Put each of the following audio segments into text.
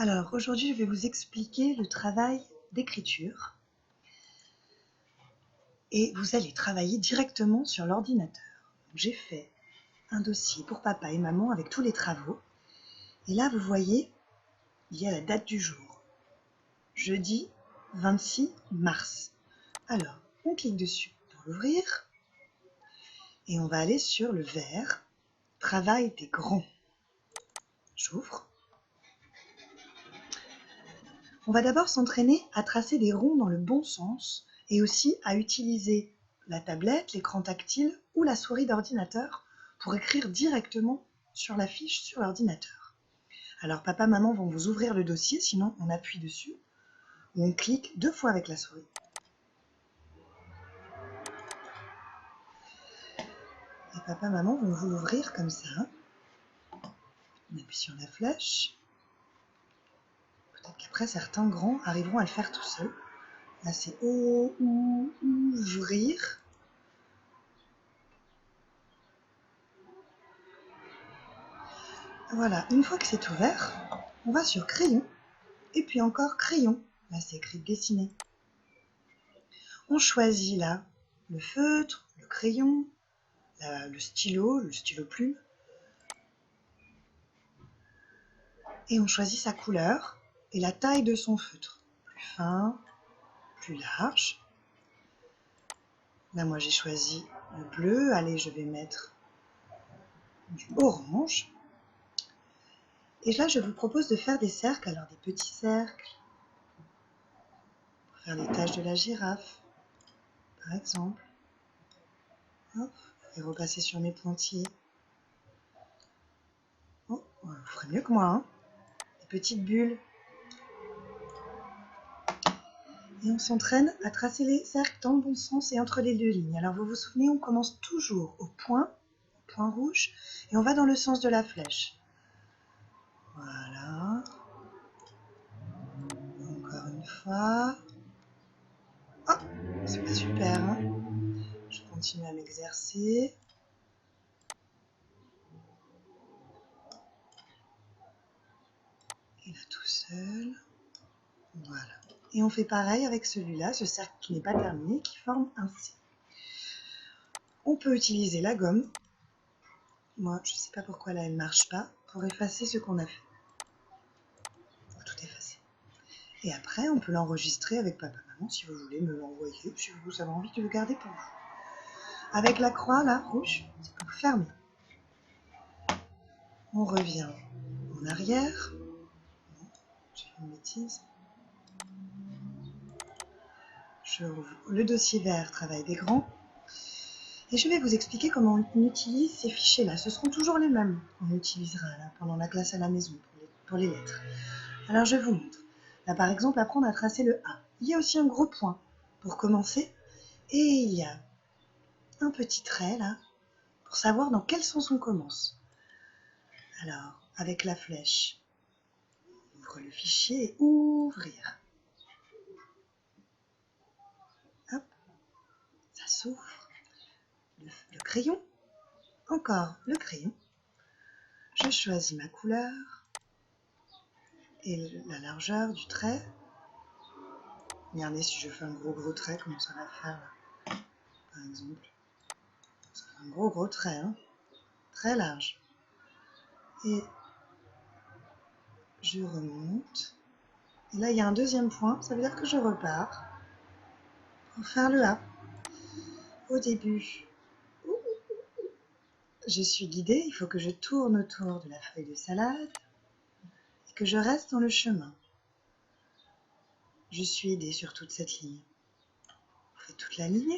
Alors, aujourd'hui, je vais vous expliquer le travail d'écriture et vous allez travailler directement sur l'ordinateur. J'ai fait un dossier pour papa et maman avec tous les travaux. Et là, vous voyez, il y a la date du jour. Jeudi 26 mars. Alors, on clique dessus pour l'ouvrir et on va aller sur le vert « Travail des grands ». J'ouvre. On va d'abord s'entraîner à tracer des ronds dans le bon sens et aussi à utiliser la tablette, l'écran tactile ou la souris d'ordinateur pour écrire directement sur la fiche sur l'ordinateur. Alors papa, maman vont vous ouvrir le dossier, sinon on appuie dessus ou on clique 2 fois avec la souris. Et papa, maman vont vous l'ouvrir comme ça. On appuie sur la flèche. Peut-être qu'après certains grands arriveront à le faire tout seuls. Là c'est ouvrir. Voilà, une fois que c'est ouvert, on va sur crayon, et puis encore crayon. Là, c'est écrit dessiner. On choisit là le feutre, le crayon, le stylo plume. Et on choisit sa couleur et la taille de son feutre. Plus fin, plus large. Là, moi, j'ai choisi le bleu. Allez, je vais mettre du orange. Et là, je vous propose de faire des cercles. Alors, des petits cercles. Pour faire les taches de la girafe, par exemple. Hop, et repasser sur mes pointillés. Oh, vous ferez mieux que moi, hein. Des petites bulles. Et on s'entraîne à tracer les cercles dans le bon sens et entre les deux lignes. Alors vous vous souvenez, on commence toujours au point rouge, et on va dans le sens de la flèche. Voilà. Encore une fois. Oh, c'est pas super, hein. Je continue à m'exercer. Et là tout seul. Voilà. Et on fait pareil avec celui-là, ce cercle qui n'est pas terminé, qui forme un C. On peut utiliser la gomme. Moi, je ne sais pas pourquoi là, elle ne marche pas, pour effacer ce qu'on a fait. Pour tout effacer. Et après, on peut l'enregistrer avec papa, maman, si vous voulez me l'envoyer, si vous avez envie de le garder pour vous. Avec la croix, là, rouge, c'est pour fermer. On revient en arrière. J'ai fait une bêtise. Je rouvre le dossier vert, travail des grands. Et je vais vous expliquer comment on utilise ces fichiers-là. Ce seront toujours les mêmes qu'on utilisera là, pendant la classe à la maison pour les lettres. Alors je vous montre. Là par exemple, apprendre à tracer le A. Il y a aussi un gros point pour commencer. Et il y a un petit trait là pour savoir dans quel sens on commence. Alors, avec la flèche, on ouvre le fichier et ouvrir. Hop, ça s'ouvre. Le crayon, encore le crayon. Je choisis ma couleur et la largeur du trait. Regardez si je fais un gros trait, comment ça va faire là, par exemple. Ça fait un gros trait, hein, très large. Et je remonte. Et là, il y a un deuxième point, ça veut dire que je repars pour faire le A. Au début, je suis guidée, il faut que je tourne autour de la feuille de salade et que je reste dans le chemin. Je suis aidée sur toute cette ligne. On fait toute la ligne.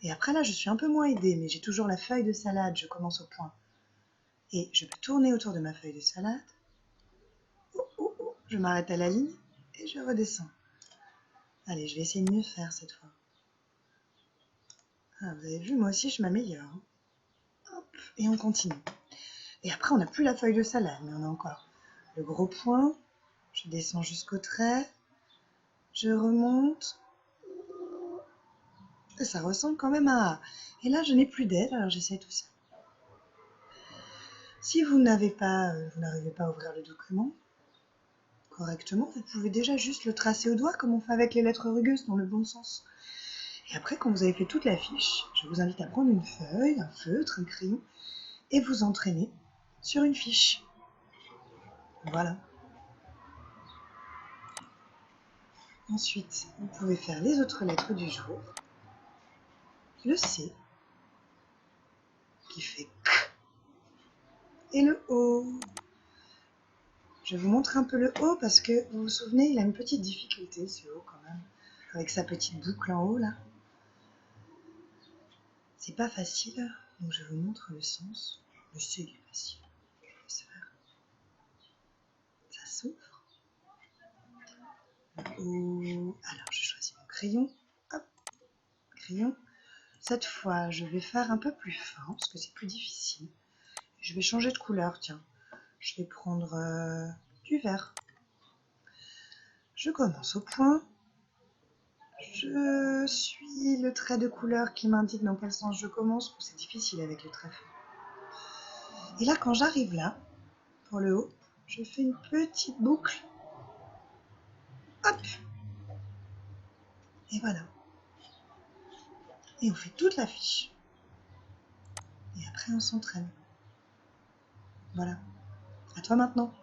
Et après là, je suis un peu moins aidée, mais j'ai toujours la feuille de salade, je commence au point. Et je peux tourner autour de ma feuille de salade. Je m'arrête à la ligne et je redescends. Allez, je vais essayer de mieux faire cette fois. Ah, vous avez vu, moi aussi, je m'améliore. Hop, et on continue. Et après, on n'a plus la feuille de salade, mais on a encore le gros point. Je descends jusqu'au trait. Je remonte. Et ça ressemble quand même à A. Et là, je n'ai plus d'aide, alors j'essaie tout ça. Si vous n'arrivez pas à ouvrir le document, correctement, vous pouvez déjà juste le tracer au doigt comme on fait avec les lettres rugueuses dans le bon sens. Et après, quand vous avez fait toute la fiche, je vous invite à prendre une feuille, un feutre, un crayon et vous entraîner sur une fiche. Voilà. Ensuite, vous pouvez faire les autres lettres du jour. Le C, qui fait K, et le O. Je vais vous montrer un peu le O parce que, vous vous souvenez, il a une petite difficulté, ce O quand même, avec sa petite boucle en haut là. C'est pas facile, donc je vous montre le sens. Le C, il est facile. Ça s'ouvre. Le O. Alors, je choisis mon crayon. Hop, crayon. Cette fois, je vais faire un peu plus fin parce que c'est plus difficile. Je vais changer de couleur, tiens. Je vais prendre du vert. Je commence au point. Je suis le trait de couleur qui m'indique dans quel sens je commence. C'est difficile avec le trait fin. Et là, quand j'arrive là, pour le haut, je fais une petite boucle. Hop! Et voilà. Et on fait toute la fiche. Et après, on s'entraîne. Voilà. À toi maintenant.